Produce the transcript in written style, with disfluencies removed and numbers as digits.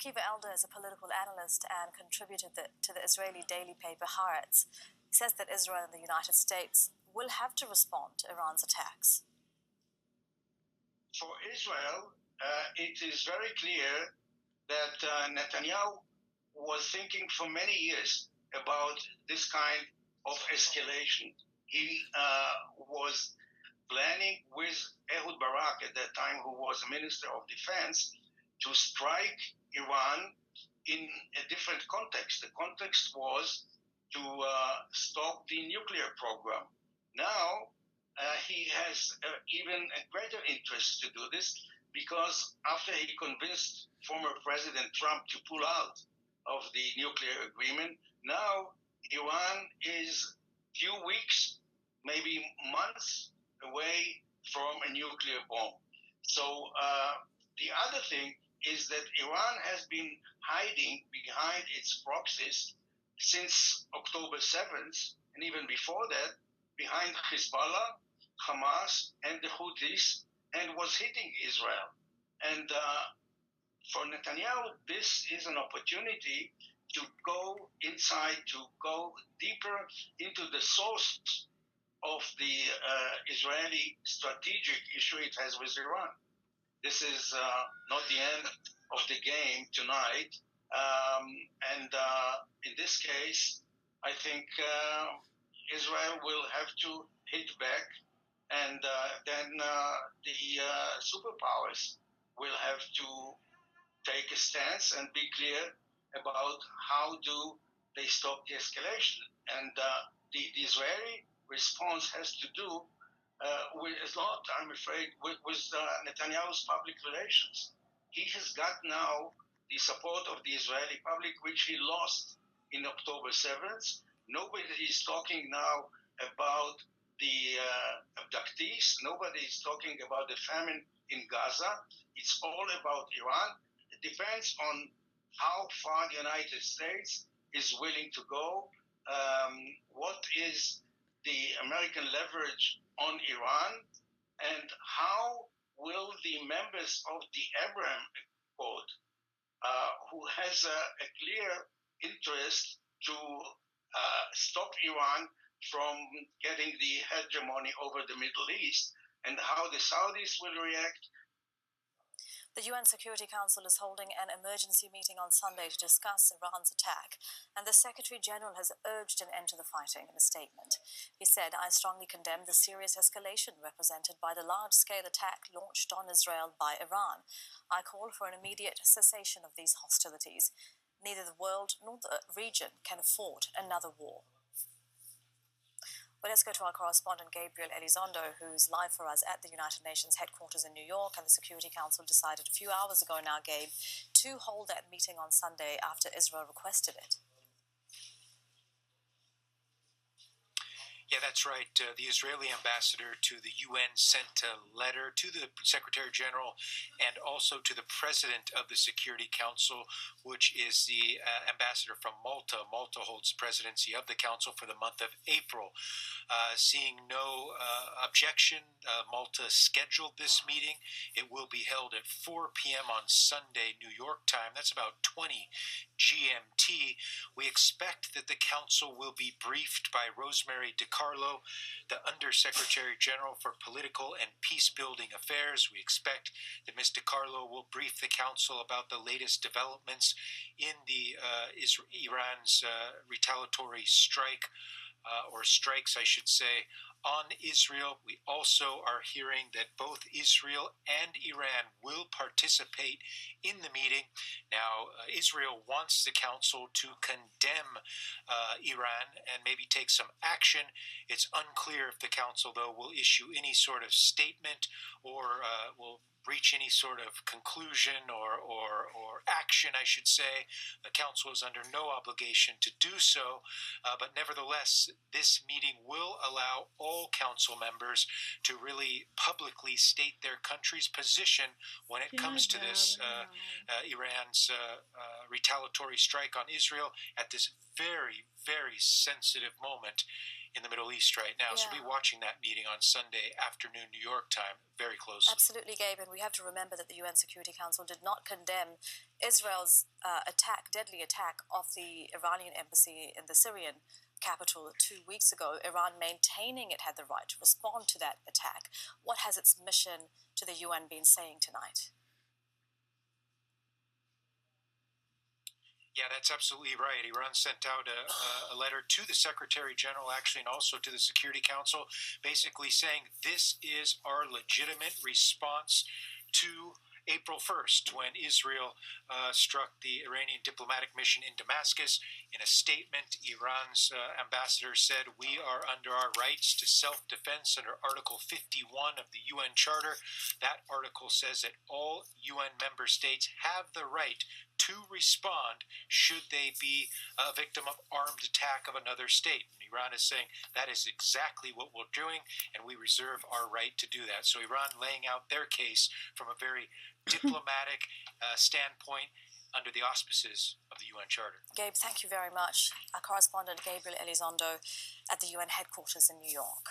Kiva Elder is a political analyst and contributed to the Israeli daily paper Haaretz. He says that Israel and the United States will have to respond to Iran's attacks. For Israel, it is very clear that Netanyahu was thinking for many years about this kind of escalation. He was planning with Ehud Barak at that time, who was Minister of Defense, to strike Iran in a different context. The context was to stop the nuclear program. Now, he has even a greater interest to do this, because after he convinced former President Trump to pull out of the nuclear agreement, now Iran is few weeks, maybe months away from a nuclear bomb. So the other thing is that Iran has been hiding behind its proxies since October 7th, and even before that, behind Hezbollah, Hamas, and the Houthis, and was hitting Israel. And for Netanyahu, this is an opportunity to go inside, to go deeper into the source of the Israeli strategic issue it has with Iran. This is not the end of the game tonight. And in this case, I think Israel will have to hit back, and then the superpowers will have to take a stance and be clear about how do they stop the escalation. And the Israeli response has to do with a lot, I'm afraid, with Netanyahu's public relations. He has got now the support of the Israeli public, which he lost in October 7th. Nobody is talking now about the abductees. Nobody is talking about the famine in Gaza. It's all about Iran. It depends on how far the United States is willing to go, what is the American leverage on Iran, and how will the members of the Abraham Accord, who has a clear interest to stop Iran from getting the hegemony over the Middle East, and how the Saudis will react. The UN Security Council is holding an emergency meeting on Sunday to discuss Iran's attack, and the Secretary General has urged an end to the fighting in a statement. He said, "I strongly condemn the serious escalation represented by the large-scale attack launched on Israel by Iran. I call for an immediate cessation of these hostilities. Neither the world nor the region can afford another war." Well, let's go to our correspondent Gabriel Elizondo, who's live for us at the United Nations headquarters in New York. And the Security Council decided a few hours ago now, Gabe, to hold that meeting on Sunday after Israel requested it. Yeah, that's right. The Israeli ambassador to the UN sent a letter to the Secretary General and also to the President of the Security Council, which is the ambassador from Malta. Malta holds presidency of the Council for the month of April. Seeing no objection, Malta scheduled this meeting. It will be held at 4 p.m. on Sunday, New York time. That's about 20 GMT. We expect that the Council will be briefed by Rosemary DiCarlo, the Undersecretary General for Political and Peace-Building Affairs. We expect that Ms. DiCarlo will brief the Council about the latest developments in the Iran's retaliatory strike, or strikes, I should say, on Israel. We also are hearing that both Israel and Iran will participate in the meeting. Now, Israel wants the Council to condemn Iran and maybe take some action. It's unclear if the Council, though, will issue any sort of statement or will reach any sort of conclusion or action, I should say. The Council is under no obligation to do so, but nevertheless, this meeting will allow all Council members to really publicly state their country's position when it comes to this Iran's retaliatory strike on Israel at this very, very sensitive moment in the Middle East right now. So we'll be watching that meeting on Sunday afternoon, New York time, very closely. Absolutely, Gabe, and we have to remember that the UN Security Council did not condemn Israel's deadly attack of the Iranian embassy in the Syrian capital 2 weeks ago, Iran maintaining it had the right to respond to that attack. What has its mission to the UN been saying tonight? Yeah, that's absolutely right. Iran sent out a letter to the Secretary General, actually, and also to the Security Council, basically saying this is our legitimate response to April 1st, when Israel struck the Iranian diplomatic mission in Damascus. In a statement, Iran's ambassador said, "We are under our rights to self-defense under Article 51 of the UN Charter." That article says that all UN member states have the right to respond should they be a victim of armed attack of another state. And Iran is saying that is exactly what we're doing, and we reserve our right to do that. So Iran laying out their case from a very diplomatic standpoint under the auspices of the UN Charter. Gabe, thank you very much. Our correspondent Gabriel Elizondo at the UN headquarters in New York.